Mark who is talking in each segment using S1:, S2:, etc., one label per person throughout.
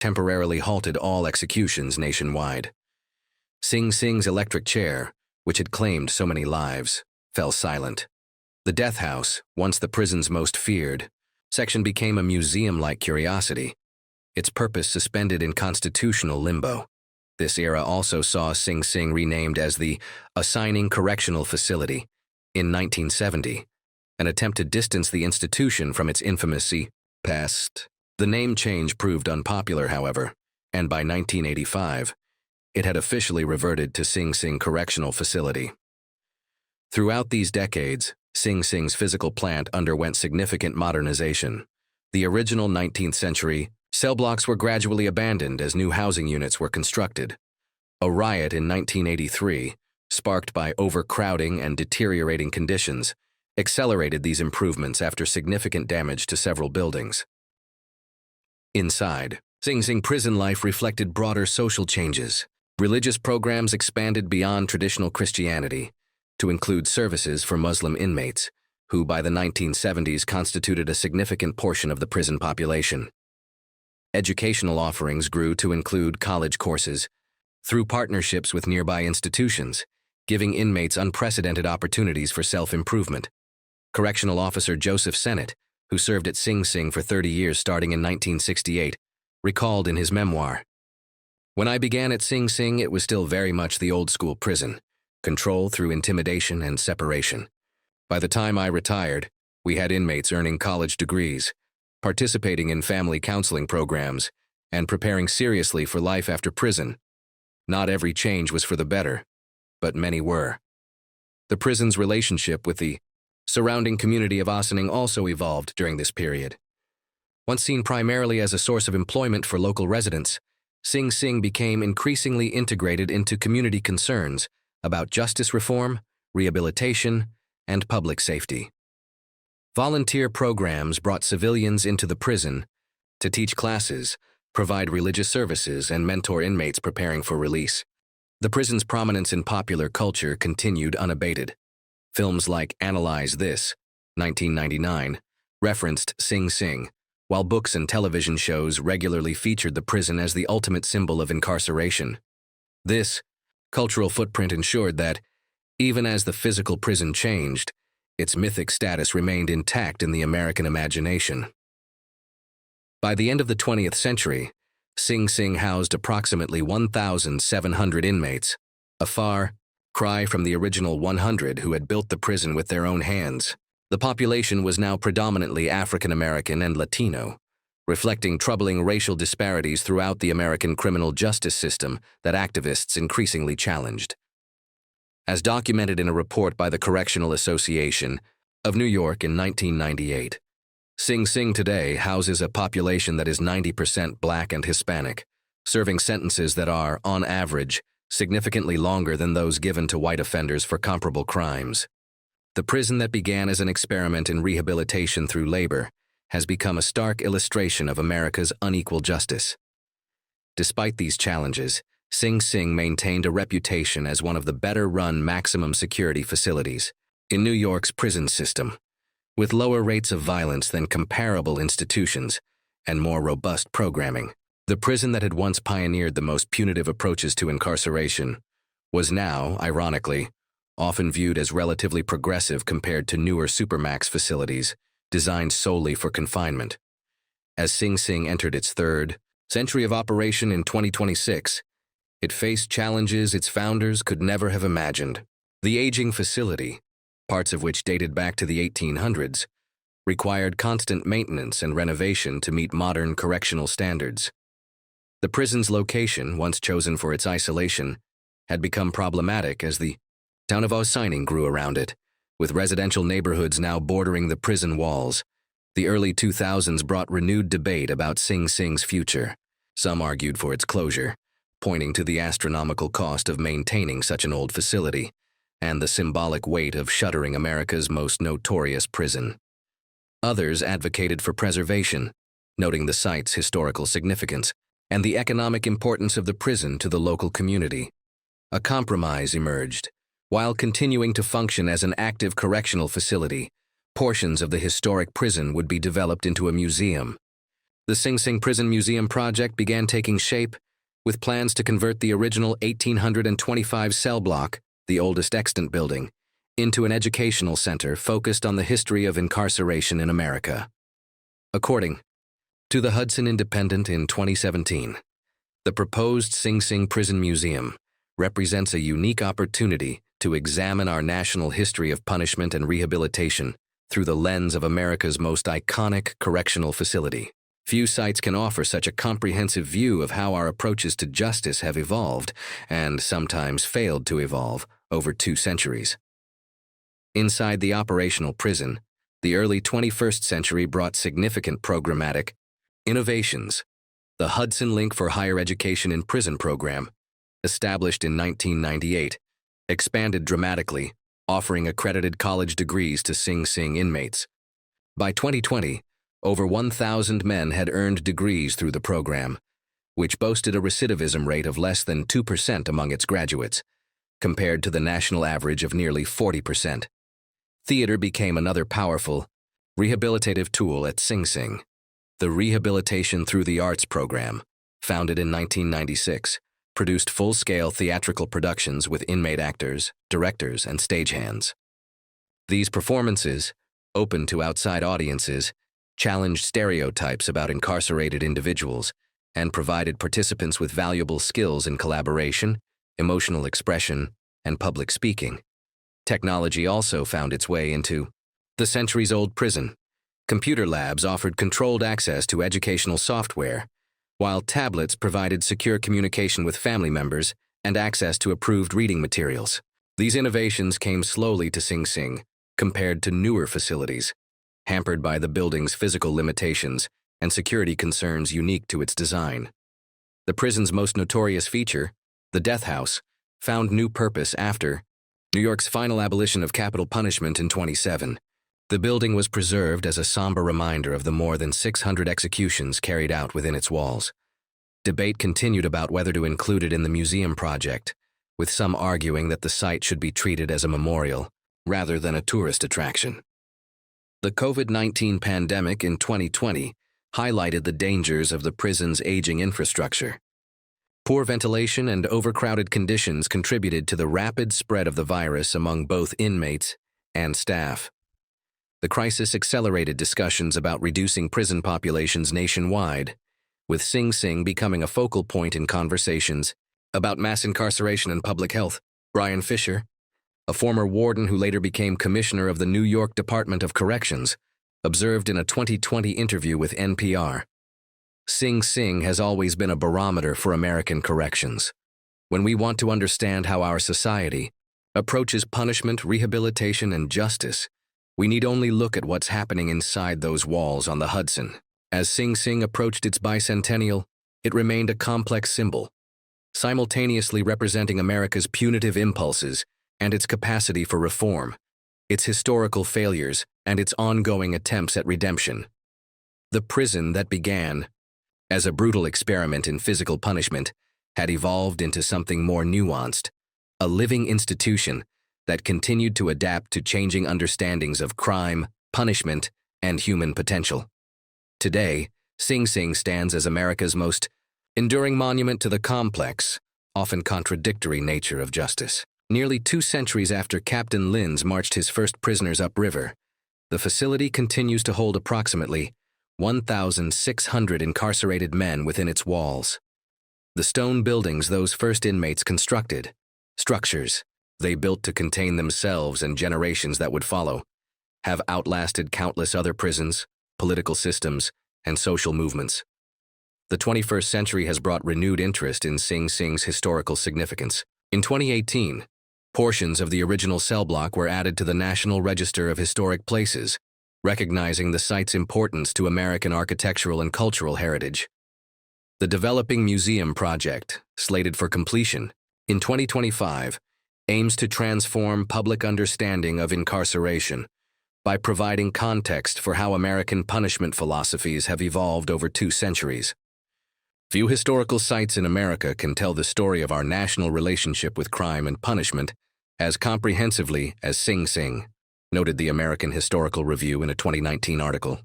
S1: temporarily halted all executions nationwide. Sing Sing's electric chair, which had claimed so many lives, fell silent. The death house, once the prison's most feared section, became a museum-like curiosity, its purpose suspended in constitutional limbo. This era also saw Sing Sing renamed as the Ossining Correctional Facility in 1970, an attempt to distance the institution from its infamous past. The name change proved unpopular, however, and by 1985, it had officially reverted to Sing Sing Correctional Facility. Throughout these decades, Sing Sing's physical plant underwent significant modernization. The original 19th century cell blocks were gradually abandoned as new housing units were constructed. A riot in 1983, sparked by overcrowding and deteriorating conditions, accelerated these improvements after significant damage to several buildings. Inside, Sing Sing prison life reflected broader social changes. Religious programs expanded beyond traditional Christianity to include services for Muslim inmates, who by the 1970s constituted a significant portion of the prison population. Educational offerings grew to include college courses through partnerships with nearby institutions, giving inmates unprecedented opportunities for self-improvement. Correctional Officer Joseph Sennett, who served at Sing Sing for 30 years starting in 1968, recalled in his memoir, "When I began at Sing Sing, it was still very much the old-school prison, control through intimidation and separation. By the time I retired, we had inmates earning college degrees, participating in family counseling programs, and preparing seriously for life after prison. Not every change was for the better, but many were." The prison's relationship with the surrounding community of Ossining also evolved during this period. Once seen primarily as a source of employment for local residents, Sing Sing became increasingly integrated into community concerns about justice reform, rehabilitation, and public safety. Volunteer programs brought civilians into the prison to teach classes, provide religious services, and mentor inmates preparing for release. The prison's prominence in popular culture continued unabated. Films like Analyze This, 1999, referenced Sing Sing, while books and television shows regularly featured the prison as the ultimate symbol of incarceration. This cultural footprint ensured that, even as the physical prison changed, its mythic status remained intact in the American imagination. By the end of the 20th century, Sing Sing housed approximately 1,700 inmates, a far cry from the original 100 who had built the prison with their own hands. The population was now predominantly African American and Latino, reflecting troubling racial disparities throughout the American criminal justice system that activists increasingly challenged. As documented in a report by the Correctional Association of New York in 1998, Sing Sing today houses a population that is 90% Black and Hispanic, serving sentences that are, on average, significantly longer than those given to white offenders for comparable crimes. The prison that began as an experiment in rehabilitation through labor has become a stark illustration of America's unequal justice. Despite these challenges, Sing Sing maintained a reputation as one of the better-run maximum security facilities in New York's prison system, with lower rates of violence than comparable institutions and more robust programming. The prison that had once pioneered the most punitive approaches to incarceration was now, ironically, often viewed as relatively progressive compared to newer supermax facilities designed solely for confinement. As Sing Sing entered its third century of operation in 2026, it faced challenges its founders could never have imagined. The aging facility, parts of which dated back to the 1800s, required constant maintenance and renovation to meet modern correctional standards. The prison's location, once chosen for its isolation, had become problematic as the town of Ossining grew around it, with residential neighborhoods now bordering the prison walls. The early 2000s brought renewed debate about Sing Sing's future. Some argued for its closure, pointing to the astronomical cost of maintaining such an old facility and the symbolic weight of shuttering America's most notorious prison. Others advocated for preservation, noting the site's historical significance and the economic importance of the prison to the local community. A compromise emerged. While continuing to function as an active correctional facility, portions of the historic prison would be developed into a museum. The Sing Sing Prison Museum project began taking shape with plans to convert the original 1825 cell block, the oldest extant building, into an educational center focused on the history of incarceration in America. According to the Hudson Independent in 2017, the proposed Sing Sing Prison Museum represents a unique opportunity to examine our national history of punishment and rehabilitation through the lens of America's most iconic correctional facility. Few sites can offer such a comprehensive view of how our approaches to justice have evolved, and sometimes failed to evolve, over 2 centuries. Inside the operational prison, the early 21st century brought significant programmatic innovations. The Hudson Link for Higher Education in Prison program, established in 1998, expanded dramatically, offering accredited college degrees to Sing Sing inmates. By 2020, over 1,000 men had earned degrees through the program, which boasted a recidivism rate of less than 2% among its graduates, compared to the national average of nearly 40%. Theater became another powerful, rehabilitative tool at Sing Sing. The Rehabilitation Through the Arts program, founded in 1996, produced full-scale theatrical productions with inmate actors, directors, and stagehands. These performances, open to outside audiences, challenged stereotypes about incarcerated individuals and provided participants with valuable skills in collaboration, emotional expression, and public speaking. Technology also found its way into the centuries-old prison. Computer labs offered controlled access to educational software, while tablets provided secure communication with family members and access to approved reading materials. These innovations came slowly to Sing Sing, compared to newer facilities, hampered by the building's physical limitations and security concerns unique to its design. The prison's most notorious feature, the death house, found new purpose after New York's final abolition of capital punishment in 2007. The building was preserved as a somber reminder of the more than 600 executions carried out within its walls. Debate continued about whether to include it in the museum project, with some arguing that the site should be treated as a memorial rather than a tourist attraction. The COVID-19 pandemic in 2020 highlighted the dangers of the prison's aging infrastructure. Poor ventilation and overcrowded conditions contributed to the rapid spread of the virus among both inmates and staff. The crisis accelerated discussions about reducing prison populations nationwide, with Sing Sing becoming a focal point in conversations about mass incarceration and public health. Brian Fisher, a former warden who later became commissioner of the New York Department of Corrections, observed in a 2020 interview with NPR, "Sing Sing has always been a barometer for American corrections. When we want to understand how our society approaches punishment, rehabilitation, and justice, we need only look at what's happening inside those walls on the Hudson." As Sing Sing approached its bicentennial, it remained a complex symbol, simultaneously representing America's punitive impulses and its capacity for reform, its historical failures, and its ongoing attempts at redemption. The prison that began as a brutal experiment in physical punishment had evolved into something more nuanced, a living institution that continued to adapt to changing understandings of crime, punishment, and human potential. Today, Sing Sing stands as America's most enduring monument to the complex, often contradictory nature of justice. Nearly 2 centuries after Captain Linz marched his first prisoners upriver, the facility continues to hold approximately 1,600 incarcerated men within its walls. The stone buildings those first inmates constructed, structures they built to contain themselves and generations that would follow, have outlasted countless other prisons, political systems, and social movements. The 21st century has brought renewed interest in Sing Sing's historical significance. In 2018, portions of the original cell block were added to the National Register of Historic Places, recognizing the site's importance to American architectural and cultural heritage. The developing museum project, slated for completion in 2025, aims to transform public understanding of incarceration by providing context for how American punishment philosophies have evolved over 2 centuries. Few historical sites in America can tell the story of our national relationship with crime and punishment as comprehensively as Sing Sing, noted the American Historical Review in a 2019 article.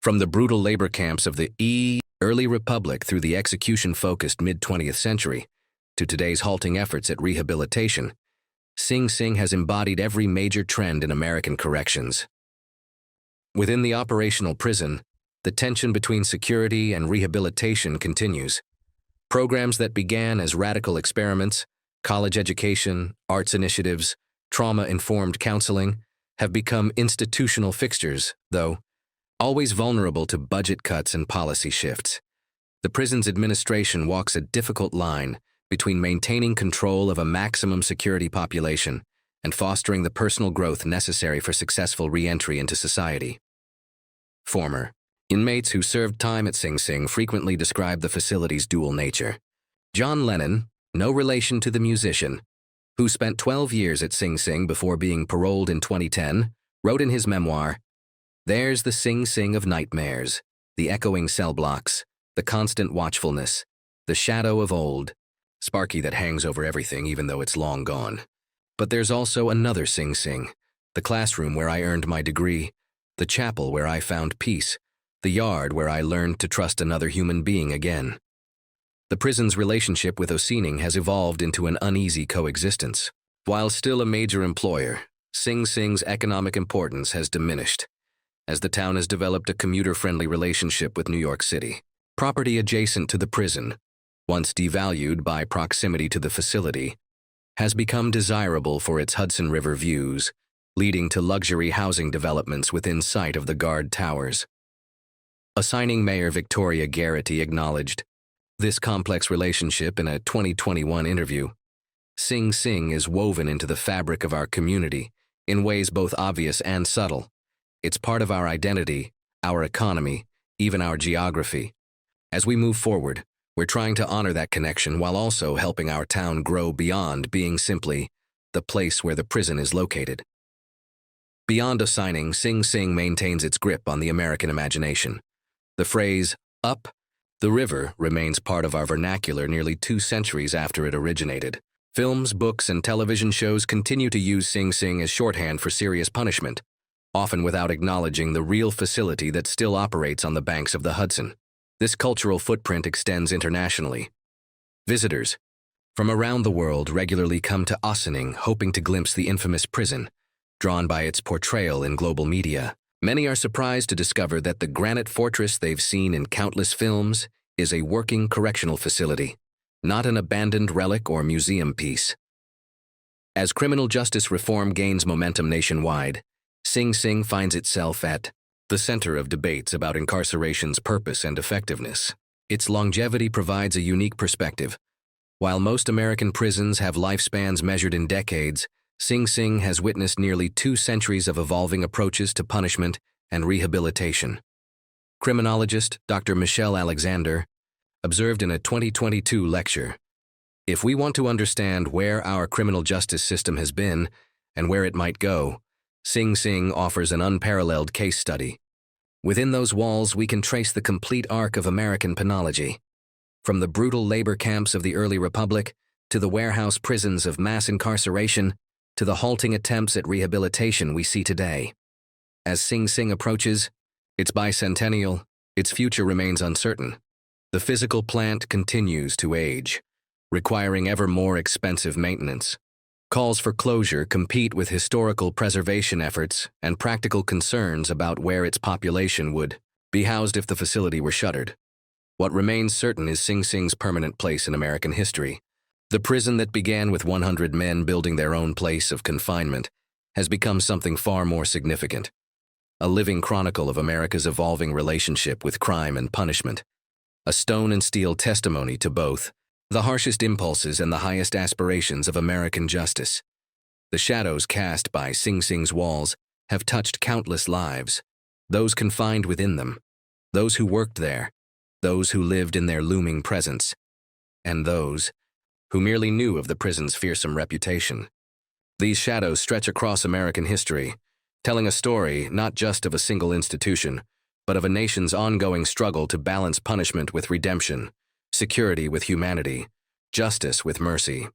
S1: From the brutal labor camps of the early Republic through the execution-focused mid-20th century to today's halting efforts at rehabilitation, Sing Sing has embodied every major trend in American corrections. Within the operational prison, the tension between security and rehabilitation continues. Programs that began as radical experiments, college education, arts initiatives, trauma-informed counseling, have become institutional fixtures, though always vulnerable to budget cuts and policy shifts. The prison's administration walks a difficult line between maintaining control of a maximum security population and fostering the personal growth necessary for successful re-entry into society. Former inmates who served time at Sing Sing frequently describe the facility's dual nature. John Lennon, no relation to the musician, who spent 12 years at Sing Sing before being paroled in 2010, wrote in his memoir, "There's the Sing Sing of nightmares, the echoing cell blocks, the constant watchfulness, the shadow of old, Sparky that hangs over everything even though it's long gone. But there's also another Sing Sing, the classroom where I earned my degree, the chapel where I found peace, the yard where I learned to trust another human being again." The prison's relationship with Ossining has evolved into an uneasy coexistence. While still a major employer, Sing Sing's economic importance has diminished, as the town has developed a commuter-friendly relationship with New York City. Property adjacent to the prison, once devalued by proximity to the facility, has become desirable for its Hudson River views, leading to luxury housing developments within sight of the guard towers. Ossining Mayor Victoria Garrity acknowledged this complex relationship in a 2021 interview. Sing Sing is woven into the fabric of our community in ways both obvious and subtle. It's part of our identity, our economy, even our geography. As we move forward, we're trying to honor that connection while also helping our town grow beyond being simply the place where the prison is located. Beyond Ossining, Sing Sing maintains its grip on the American imagination. The phrase, "up the river," remains part of our vernacular nearly 2 centuries after it originated. Films, books, and television shows continue to use Sing Sing as shorthand for serious punishment, often without acknowledging the real facility that still operates on the banks of the Hudson. This cultural footprint extends internationally. Visitors from around the world regularly come to Ossining hoping to glimpse the infamous prison, drawn by its portrayal in global media. Many are surprised to discover that the granite fortress they've seen in countless films is a working correctional facility, not an abandoned relic or museum piece. As criminal justice reform gains momentum nationwide, Sing Sing finds itself at the center of debates about incarceration's purpose and effectiveness. Its longevity provides a unique perspective. While most American prisons have lifespans measured in decades, Sing Sing has witnessed nearly 2 centuries of evolving approaches to punishment and rehabilitation. Criminologist Dr. Michelle Alexander observed in a 2022 lecture, "If we want to understand where our criminal justice system has been and where it might go, Sing Sing offers an unparalleled case study. Within those walls, we can trace the complete arc of American penology, from the brutal labor camps of the early Republic to the warehouse prisons of mass incarceration to the halting attempts at rehabilitation we see today. As Sing Sing approaches its bicentennial, its future remains uncertain. The physical plant continues to age, requiring ever more expensive maintenance. Calls for closure compete with historical preservation efforts and practical concerns about where its population would be housed if the facility were shuttered. What remains certain is Sing Sing's permanent place in American history. The prison that began with 100 men building their own place of confinement has become something far more significant. A living chronicle of America's evolving relationship with crime and punishment. A stone and steel testimony to both the harshest impulses and the highest aspirations of American justice. The shadows cast by Sing Sing's walls have touched countless lives, those confined within them, those who worked there, those who lived in their looming presence, and those who merely knew of the prison's fearsome reputation. These shadows stretch across American history, telling a story not just of a single institution, but of a nation's ongoing struggle to balance punishment with redemption, security with humanity, justice with mercy.